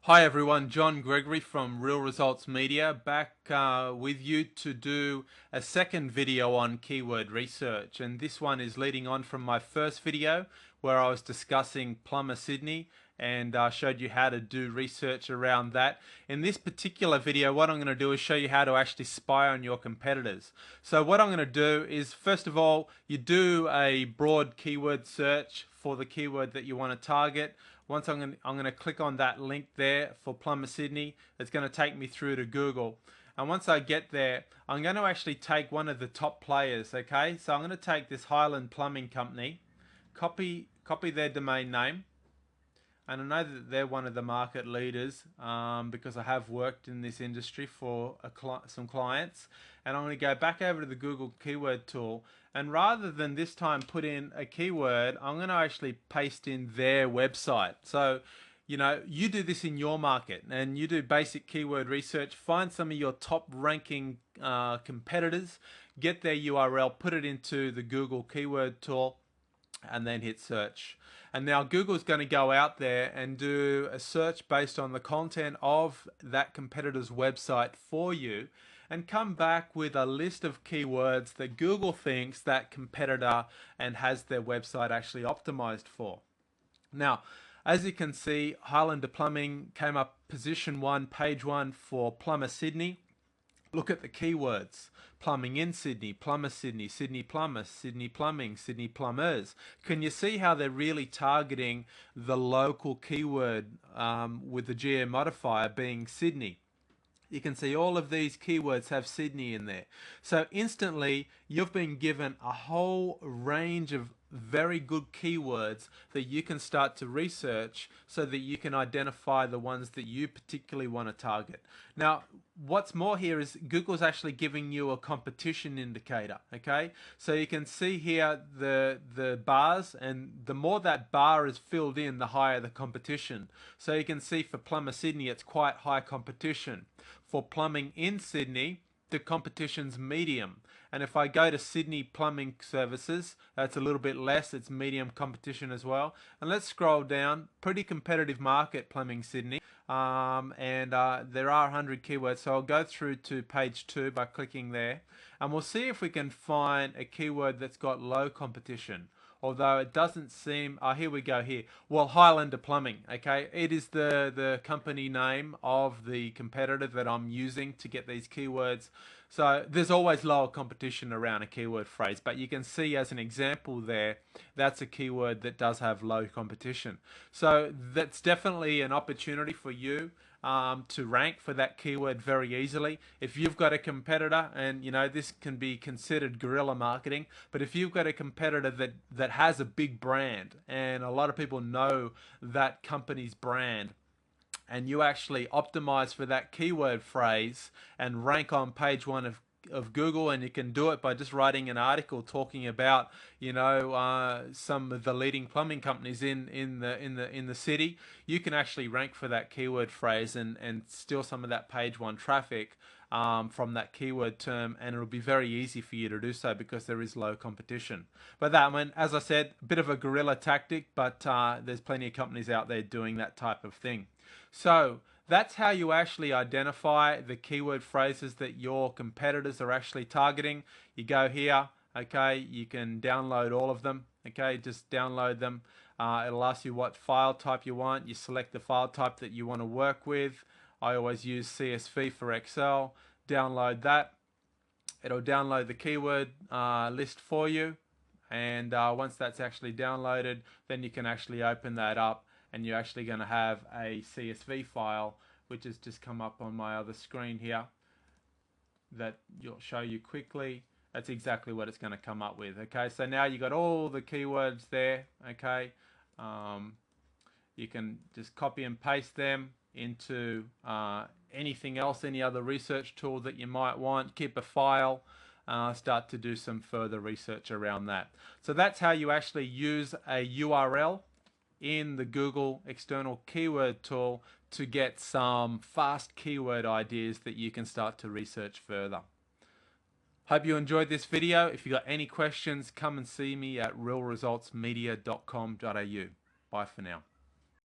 Hi everyone, John Gregory from Real Results Media back with you to do a second video on keyword research, and this one is leading on from my first video where I was discussing Plumber Sydney and showed you how to do research around that. In this particular video, what I'm going to do is show you how to actually spy on your competitors. So what I'm going to do is, first of all, you do a broad keyword search for the keyword that you want to target. Once I'm going to click on that link there for Plumber Sydney, it's going to take me through to Google. And once I get there, I'm going to actually take one of the top players, okay? So I'm going to take this Highland Plumbing Company, copy their domain name, and I know that they're one of the market leaders because I have worked in this industry for some clients. And I'm going to go back over to the Google keyword tool, and rather than this time put in a keyword, I'm going to actually paste in their website. So you do this in your market and you do basic keyword research, find some of your top ranking competitors, get their URL, put it into the Google keyword tool, and then hit search. And now Google's going to go out there and do a search based on the content of that competitor's website for you, and come back with a list of keywords that Google thinks that competitor and has their website actually optimized for. Now, as you can see, Highlander Plumbing came up position 1, page 1 for Plumber Sydney. Look at the keywords: plumbing in Sydney, plumber Sydney, Sydney plumber, Sydney plumbing, Sydney plumbers. Can you see how they're really targeting the local keyword with the geo modifier being Sydney? You can see all of these keywords have Sydney in there. So instantly you've been given a whole range of very good keywords that you can start to research so that you can identify the ones that you particularly want to target. Now, what's more here is Google's actually giving you a competition indicator, okay? So you can see here the bars, and the more that bar is filled in, the higher the competition. So you can see for Plumber Sydney, it's quite high competition. For plumbing in Sydney, the competition's medium. And if I go to Sydney Plumbing Services, that's a little bit less, it's medium competition as well. And let's scroll down, pretty competitive market, Plumbing Sydney. There are 100 keywords, so I'll go through to page 2 by clicking there, and we'll see if we can find a keyword that's got low competition. Although it doesn't seem, here we go here. Well, Highlander Plumbing, okay? It is the company name of the competitor that I'm using to get these keywords. So there's always lower competition around a keyword phrase, but you can see as an example there, that's a keyword that does have low competition. So that's definitely an opportunity for you to rank for that keyword very easily. If you've got a competitor, and this can be considered guerrilla marketing, but if you've got a competitor that has a big brand and a lot of people know that company's brand, and you actually optimize for that keyword phrase and rank on page 1 of Google, and you can do it by just writing an article talking about some of the leading plumbing companies in the city. You can actually rank for that keyword phrase and steal some of that page 1 traffic from that keyword term, and it'll be very easy for you to do so because there is low competition. But that one, as I said, a bit of a guerrilla tactic, but there's plenty of companies out there doing that type of thing. So that's how you actually identify the keyword phrases that your competitors are actually targeting. You go here, okay, you can download all of them, okay, just download them. It'll ask you what file type you want. You select the file type that you want to work with. I always use CSV for Excel. Download that. It'll download the keyword list for you, and once that's actually downloaded, then you can actually open that up, and you're actually going to have a CSV file, which has just come up on my other screen here, that you'll show you quickly. That's exactly what it's going to come up with. Okay, so now you got all the keywords there. Okay, you can just copy and paste them into anything else, any other research tool that you might want. Keep a file. Start to do some further research around that. So that's how you actually use a URL in the Google external keyword tool to get some fast keyword ideas that you can start to research further. Hope you enjoyed this video. If you got any questions, come and see me at realresultsmedia.com.au. Bye for now.